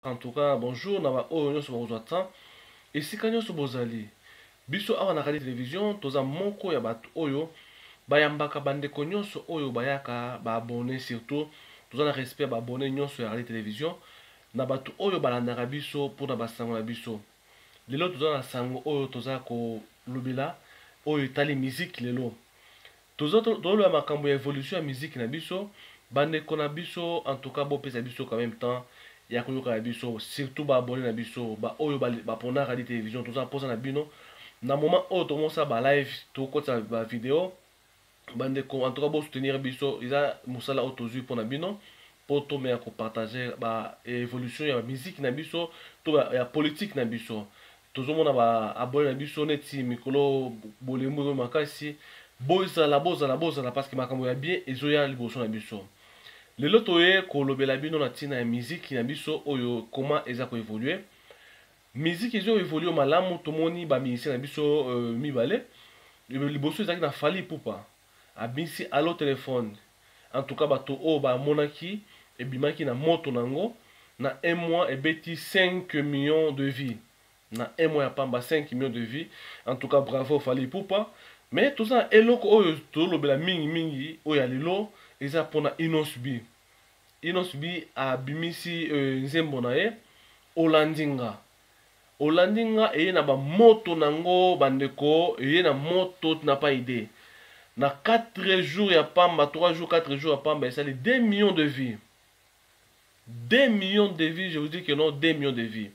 En tout cas, bonjour, naba oyo nyonso bakozwa esika nyonso bozali. Biso awa na radio télévision, toza moko ya bato oyo bayambaka bandeko nyonso oyo bayaka ba abonné surtout. Toza na respect ba abonné nyonso ya radio télévision na bato oyo balandaka biso mpona basango na biso. Lelo toza na sango oyo toza kolobela oyo etali musique lelo. Toza toloba makambo ya évolution ya musique na biso, bandeko na biso en tout cas bopesa biso quand même temps ya koyoka na biso, surtout ba abonné na biso, ba oyo bapona radio télévision toza posa na bino. Na moment oyo tomosa ba live tokota ba vidéo, bandeko en tout cas bo soutenir biso, eza musala oyo tozwi mpona bino po tomeya kopartage ba évolution ya musique na biso to ya politique na biso. Tozomona ba abonné na biso neti mikolo bolembo makasi bozala parce que makambo ya bien ezoya liboso na biso. Lelo toye kolobela bino na tina ya musique na biso oyo comment eza ko évoluer. Musique ezo évoluer malamu, tomoni ba musicien na biso mibale liboso ezaki na Fally Ipupa abisi allo téléphone. En tout cas bato o ba monaki ebimaki na moto nango na un mois ebeti 5 millions de vies. Na un mois ya pamba 5 millions de vies. En tout cas bravo Fally Ipupa. Mais tout ça eloko oyo tolobela mingi oyo ya lelo eza pona Inos B. Inos B abimisi nzembo na ye Olandinga. Olandinga eye na ba moto nango bandeko, eye na moto tu n'as pas idée. Na 4 jours ya pamba, 3 jours, 4 jours ya pamba, ça les 2 millions de vies. 2 millions de vies, je vous dis que non, 2 millions de vies.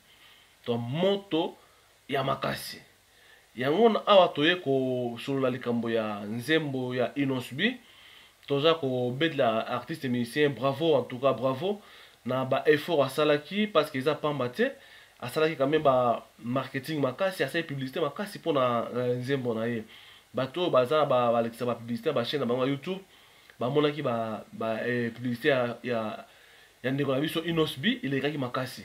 Donc moto ya makasi. Yango na awa toye ko solola likambo ya nzembo ya Inos B. Toza ko betla artiste musicien, bravo en tout cas bravo na ba effort asalaki parce que eza pamba te asalaki quand même ba marketing makasi, asali publicité makasi pona nzembo na ye. Bato baza ba alexa ba publicité ba chaîne na bango YouTube ba monaki ba publicité ya ndeko na biso Inos B, il ekaki makasi.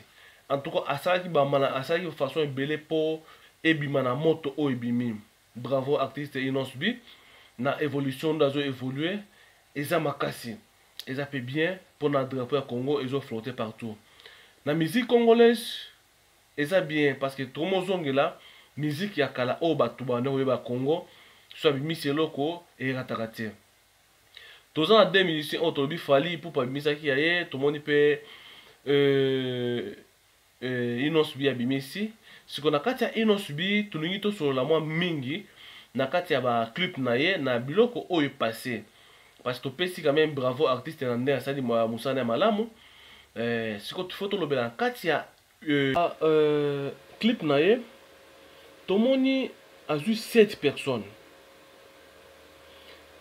En tout cas asalaki ba mana asalaki façon ebele po ebima na moto o ebimi. Bravo artiste Inos B na évolution d'azo évoluer. Eza makasi, eza pe bien pour na drapeau ya Congo, ezo flotter partout. Na musique congolaise, eza bien parce que tomozongela musique ya kala o batu bana oyeba Congo, soit bimisi eloko e ratakate. Toza na deux musiciens o tolobi Fally Ipupa bimisaki ya ye, tomoni pe Inos B abimisi. Siko na kati ya Inos B tulingi to solo la mwa mingi na kati ya ba clip na ye na biloko oyo passé. Parce que topesi quand même bravo artiste na nde asali musana ya malamu. Siko tufo tolobela na kati ya clip na ye tomoni azwi 7 personnes.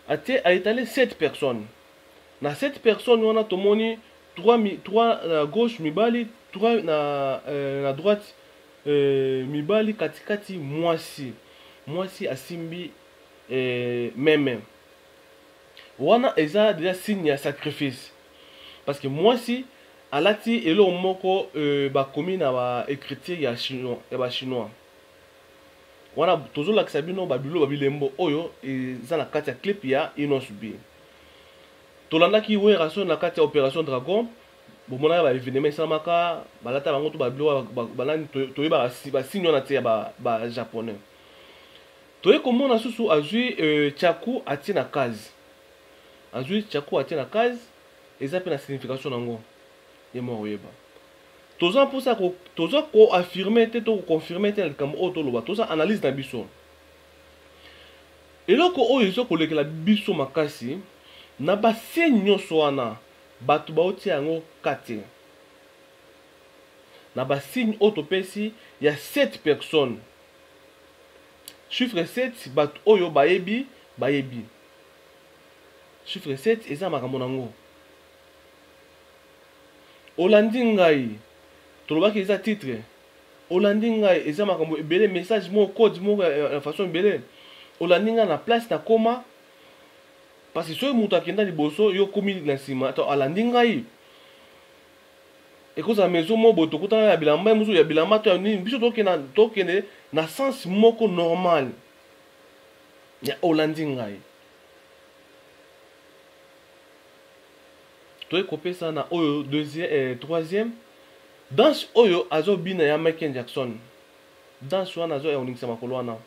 Ate a étalé 7 personnes. Na 7 personnes wana tomoni 3 na gauche mibali, 3 na droite mibali, katikati mwasi asimbi meme. Wana eza déjà signe ya sacrifice parce que mwasi alati elo moko bakomi na ba écriture ya chinois. Wana tozolakisa bino babilo babilembo oyo eza na kati ya clip ya Inos B. Tolandaki weraso na kati ya Opération Dragon, bomona ba événement esalamaka balata bango to babilo balani toyeba ba signe wana te ya ba japonais. Toye komona susu azwi Tchakou atie na kazi. Azwi Tchakou atie na kazi, eza pe na signification nango. Ye mo oyeba. Toza mposa ko toza ko affirmer te to ko confirmer te likambo oyo toloba, toza analyse na biso. Eloko oyo ezo kolekela biso makasi na base nyonso wana bato baotia yango kate. Na basigne oyo topesi ya 7 personnes. Chiffre 7 bato oyo bayebi. Chiffre 7 eza makambo nango. Olandi ngai tolobaki eza titre. Olandi ngai eza makambo ebele, message mo code mo ya façon ebele. Olandi ngai na place na koma parce que soki moto akenda liboso yo komi na nsima to alandi ngai. Ekoza maison mo boto kutana ya bilamba musu ya bilamba to ya nini biso tokende na sens moko normal ya olandi ngai. Toye kopesa na oyo troisième danse oyo azobina ya Michael Jackson. Danse wana azo eoningisa makolo wana.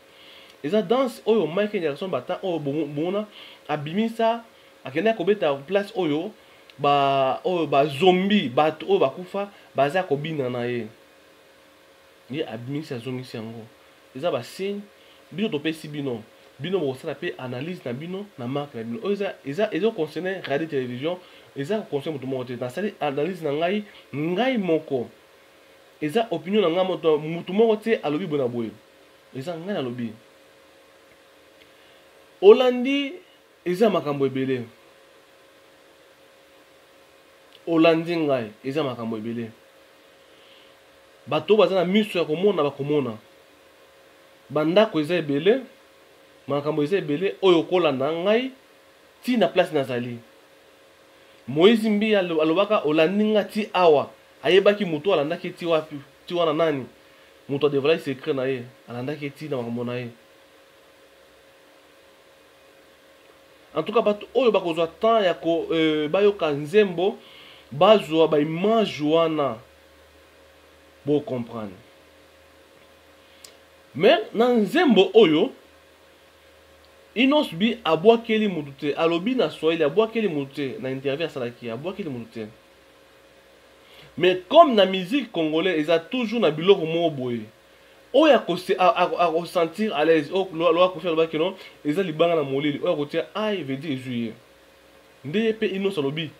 Eza danse oyo Michael Jackson bata oyo bomona abimisa akenda kobeta place oyo ba zombie bato oyo bakufa baza kobina na ye. Ye abimisa zongisi yango. Eza ba signe bino topesi bino. Bino bosala pe analyse na bino na marque na bino. Eza concerné radio télévision, eza concerné mutu moko te. Na sali analyse na ngai moko. Eza opinion na ngai mutu moko te alobi bona boye. Eza ngai na lobi. Olandi eza makambo ebele. Olandi ngai eza makambo ebele. Bato baza na miso ya komona bakomona. Bandako eza ebele. Makambo eza ebele oyo kolanda ngai ti na place nazali. Moïse Mbi alobaka olandi nga ti awa. Ayebaki mutu alandaki ti wapi ti wana nani. Mutu adevela secret na ye. Alandaki ti na makambo na ye. En tout cas bato oyo bakozwa temps ya ko bayoka nzembo bazwa ba image wana bo comprendre. Mais na nzembo oyo Inos Bi abwakeli mutu te alobi na Swahili abwakeli mutu te na interview asalaki abwakeli mutu te. Mais comme na musique congolaise eza toujours na biloko moko boye oyo a ressentir à l'aise o lo ko faire ba non eza libanga na molili oyo ko tia ai veut dire juillet ndeye pe Inos alobi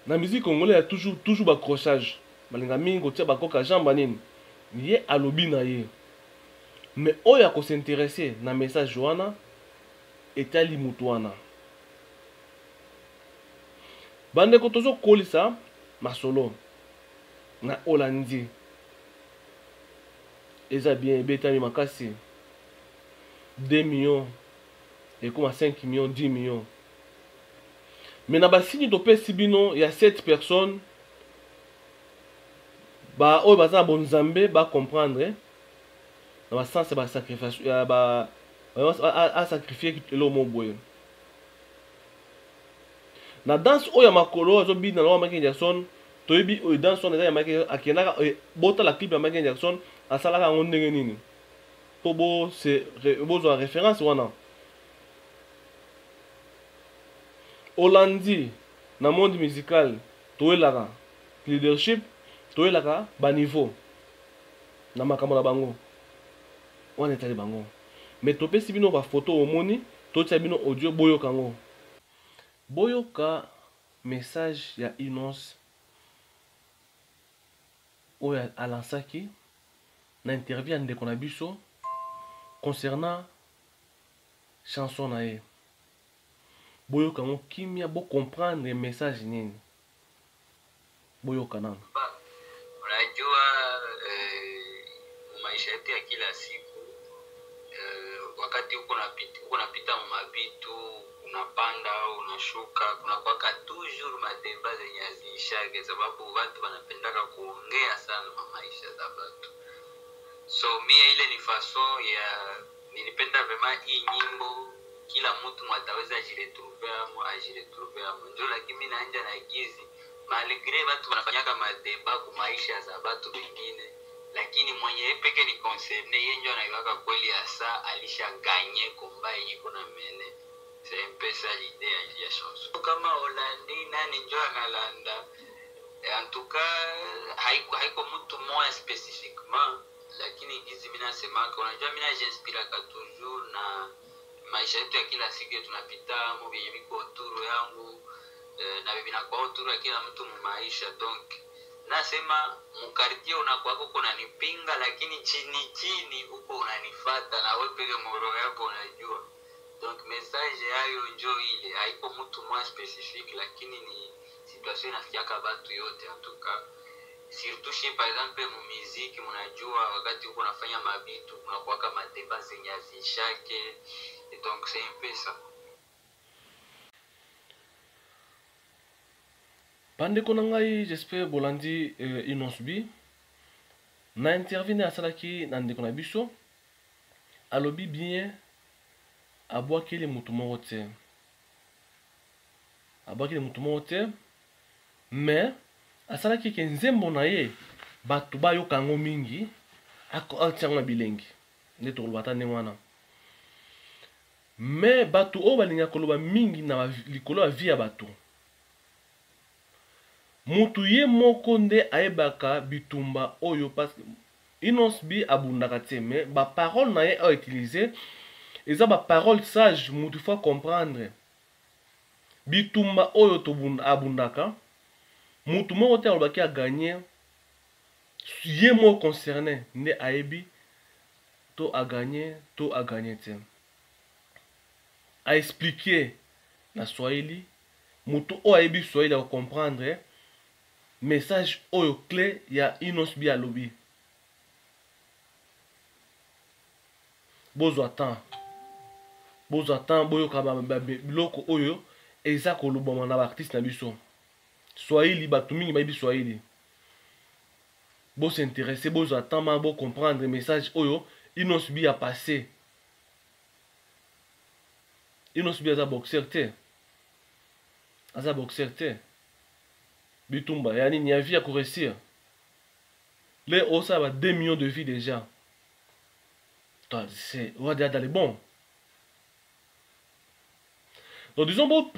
na musique congolaise ya toujours ba crochage balinga mingi ko tia ba koka jamba nini ye alobi na ye. Mais oyo ko s'intéresser na message wana etali mutu wana. Bande ko tozo kolisa masolo na Olandi. Eza bien betami makasi 2 millions et comme 5 millions 10 millions. Mais na basini to pesi bino ya 7 personnes ba oyo baza bonzambe ba comprendre na ba sens ba sacrifice ya ba a sacrifier lo mo boye. Na danse oyo makolo azo bi na lo Michael Jackson toyebi oyo danse wana ya Michael akendaka bota la clip ya Michael Jackson asalaka ngo ndenge nini po bo c'est bozo référence wana. Olandi na monde musical toelaka leadership toelaka ba niveau na makambo na bango wana etali bango. Mais topesi bino ba photo omoni totia bino audio boyoka ngo boyoka message ya Inos oyo alansaki na interview ya ndeko na biso concernant chanson na ye. Boyoka ngo kimia bo comprendre message nini boyoka nani. Unajua maisha yetu ya kila siku wakati uko napita mabitu unapanda au unashuka kuna kwaka toujours madeba zenye aziishage sababu watu wanapendaka kuongea sana maisha za watu. So mie ile ni façon ya nilipenda vraiment hii nyimbo kila mtu mwataweza ajiretrouver amo ndio lakini mimi naanja na gizi malgré watu wanafanyaka madeba kwa maisha za watu wengine lakini mwenye peke ni concerne yeye ndio anaiwaka kweli asa alisha gagner combat yenye kuna mene. C'est un peu ça l'idée ya chanson. Kama Olandi nani ndio analanda en tout cas haiko mtu moja spécifiquement lakini gizi mimi nasema unajua mimi najinspira toujours na maisha yetu ya kila siku tunapita mo vyenye viko autour yangu na bibi na kwa autour ya kila mtu mu maisha. Donc nasema mkartie unakuwa kuna nipinga lakini chini uko unanifuata na wewe peke moro yako unajua. Donc message yayo njo ile haiko mtu mwa specific lakini ni situation inafikiaka watu yote en tout cas. Surtout chez par exemple mu musique mnajua wakati uko unafanya mabitu kunakuwa kama débat zenye azishake et donc c'est un peu ça. Bandeko na ngai j'espère bolandi Inos Bi na intervene asalaki na ndeko na biso alobi bien abwakeli mutu moko te mais asalaki ke nzembo na ye bato bayoka yango mingi atiango na bilengi nde tokoloba ata ndenge wana. Me bato oyo balingaka koloba mingi na likolo ya vie ya bato, mutu ye moko nde ayebaka bitumba oyo, parce que Inos B abundaka te, mais ba parole na ye a utilisé eza ba parole sage, mutu faut comprendre bitumba oyo to abundaka mutu moko te alobaki a gagner ye moko concerné nde ayebi to a gagner te, a expliquer na Swahili mutu oyo ayebi Swahili a comprendre message oyo clé ya Inos B alobi. Bozwa temps boyoka biloko oyo eza kolobama na baartiste na biso. Swahili bato mingi bayebi Swahili, bo s'intéresser, bozwa temps ma bo comprendre message oyo Inos B a passé. Inos B aza boxeur te, bitumba yani ni ya vie à réussir. Les osa ba 2 millions de vies déjà. C'est on va dire dans les bons. Donc disons bon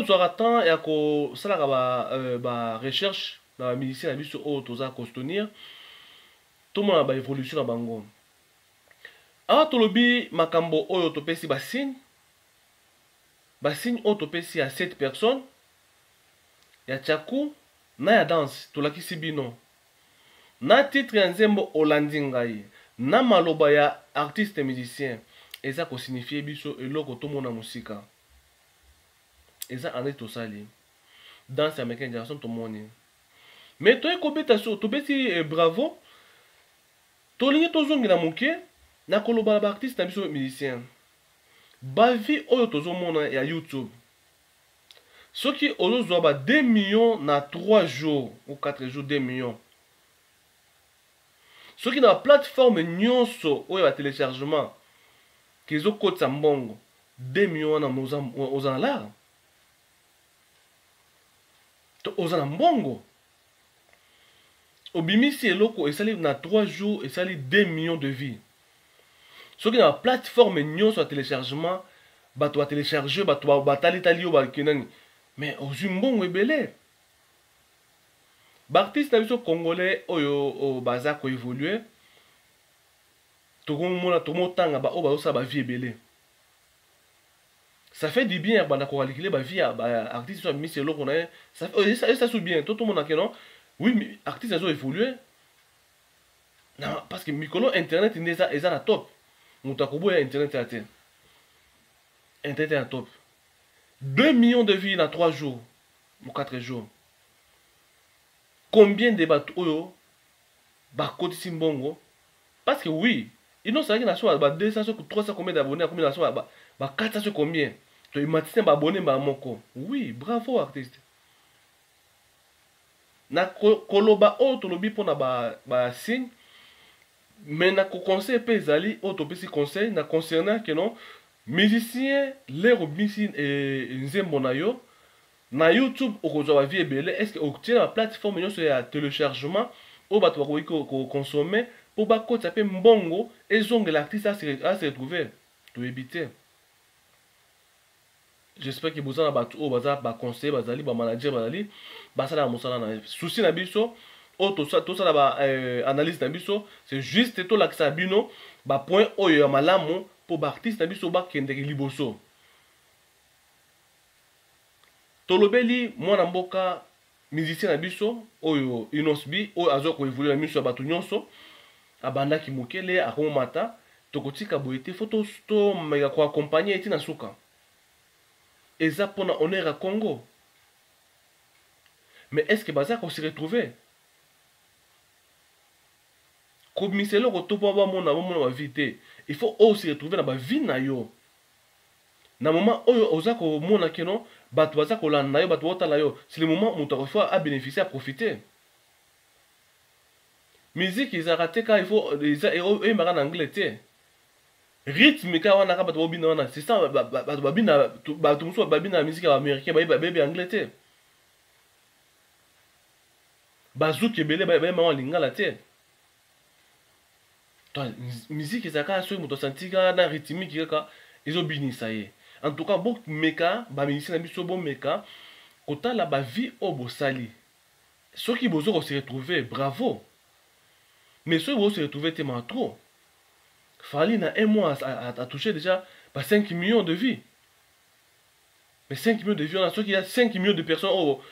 aura temps ya ko sala ba recherche na musicien na biso o toza costonir. Tout le monde a ba évolution na bango. Ah tolobi makambo oyo topesi ba signe oyo topesi ya 7 personnes ya chaku na ya danse tolakisi bino na titre ya nzembo olandi ngai na maloba ya artiste musicien eza ko signifier biso eloko tomona musika eza ane tosali danse américaine génération tomoni mais toye kobeta so tobeti bravo tolingi tozongi na moke na koloba ba artiste na biso musicien bavi oyo tozomona ya YouTube. Ce qui ozozwa 2 millions na 3 jours ou 4 jours 2 millions. Ce qui na plateforme nyonso oyo ba téléchargement kizo kotsa mbongo 2 millions na ozana la. To ozana mbongo. Obimisi eloko esali na 3 jours esali 2 millions de vies. Ce qui na plateforme nyonso ya téléchargement bato ba télécharger bato ba tali yo ba kenani. Mais ozwi mbongo ebele. Baartiste na biso congolais oyo baza ko évoluer. Tokomona tomotanga ba oyo bazosala ba vie ebele. Ça fait du bien bana ko calculer ba vie ba artiste so mis eloko na ça sou bien tout monde que non. Oui, mais artiste azo évoluer. Non, parce que mikolo internet eza na top. Mutakobo ya internet ya te. Internet ya top. 2 millions de vies dans 3 jours ou 4 jours. Combien de bateaux oyo bakoti simbongo? Parce que oui, ils n'ont pas de 200, 300 combien d'abonnés, combien de 400 combien. Tu imagines ba abonné ba moko. Oui, bravo artiste. Na koloba o to lobi pona ba signe. Mais na ko conseil pe ezali o to pesi conseil na concernant que non musicien les robinsin et nzembo na yo na YouTube okozwa vie ebele. Est-ce que obtient la plateforme nyonso ya téléchargement o bato bakoki ko consommer pour ba kota pe mbongo ezonge l'artiste a se retrouver to éviter. J'espère que vous en avez tout baza ba conseil bazali ba manager bazali basala mosala na souci na biso o to ça ba analyse na biso c'est juste to lakisa bino ba point oyo ya malamu pour artiste na biso ba kendeki liboso. Tolobeli mwana mboka musicien na biso oyo Inos B oyo azo ko évoluer na miso bato nyonso abanda ki mokele akomata tokotika boyete photo to mega ko accompagner eti na suka. Eza pona honneur à Congo. Mais est-ce que baza ko se retrouver? Komiselo ko topo ba mona ba vite. Il faut aussi retrouver na ba vie na yo. Na moment oyo oza ko mona keno bato baza ko landa yo bato otala yo. C'est le moment où tu faut à bénéficier à profiter. Musique ils arrêté quand il faut et en anglais te. Rythme ka wana ka bato bobina wana c'est ça bato babina bato muso babina musique américaine ba bébé anglais te. bazuki ebele bayema wa lingala te. Musique ezaka soki moto asanti kaka na rythmique kaka ezobinisa ye. En tout cas bomeka bamisicien na biso bomeka kotala bavie oyo bosali. Soki bozo ko se retrouver bravo, mais soki bozo se retrouver te ma trop. Fali na un mois a touché déjà 5 millions de vies. Mais 5 millions de vies, on a ceux qui a 5 millions de personnes oh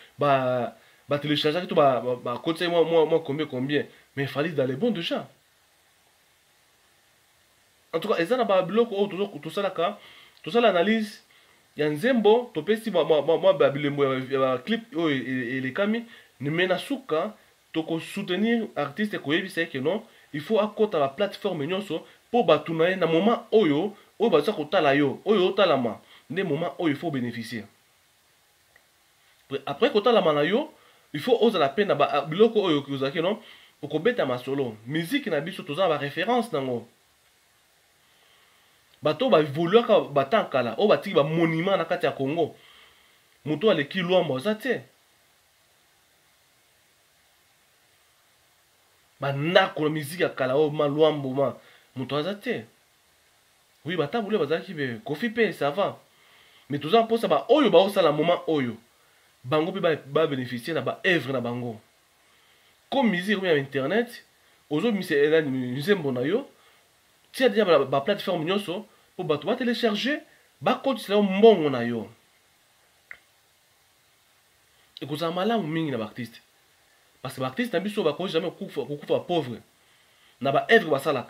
télécharger tout côté moi combien mais il fallait dans les bons déjà. En tout cas ezana ba bloc oh tout ça là tout ça l'analyse ya nzembo to pesi moi ba bilembo ya clip oh et les kami ne mena suka to ko soutenir artiste ko yebisa que non il faut akota la plateforme nyonso pour batuna na moment oyo oyo baza kotala yo oyo otalama nde moment oyo il faut bénéficier. Après kotalama na yo il faut oser la peine na biloko oyo kozaki non okobeta masolo musique na biso toza ba référence nango bato ba évoluaka batankala o batiki ba monument na kati ya Congo moto aleki lwambo za te ba ndako na musique ya kala o ma lwambo ma moto aza te. Oui batabule bazaki be Kofi pe ça va mais toza mposa ba oyo ba osala moment oyo bango pe ba bénéficier na ba œuvre na bango comme musique ou internet ozo misela nzembo na yo tia déjà ba plateforme nyonso pour bato ba télécharger ba kotisa mbongo na yo et koza malamu mingi na ba artiste parce que ba artiste na biso ba ko jamais kufa pauvre na ba œuvre basala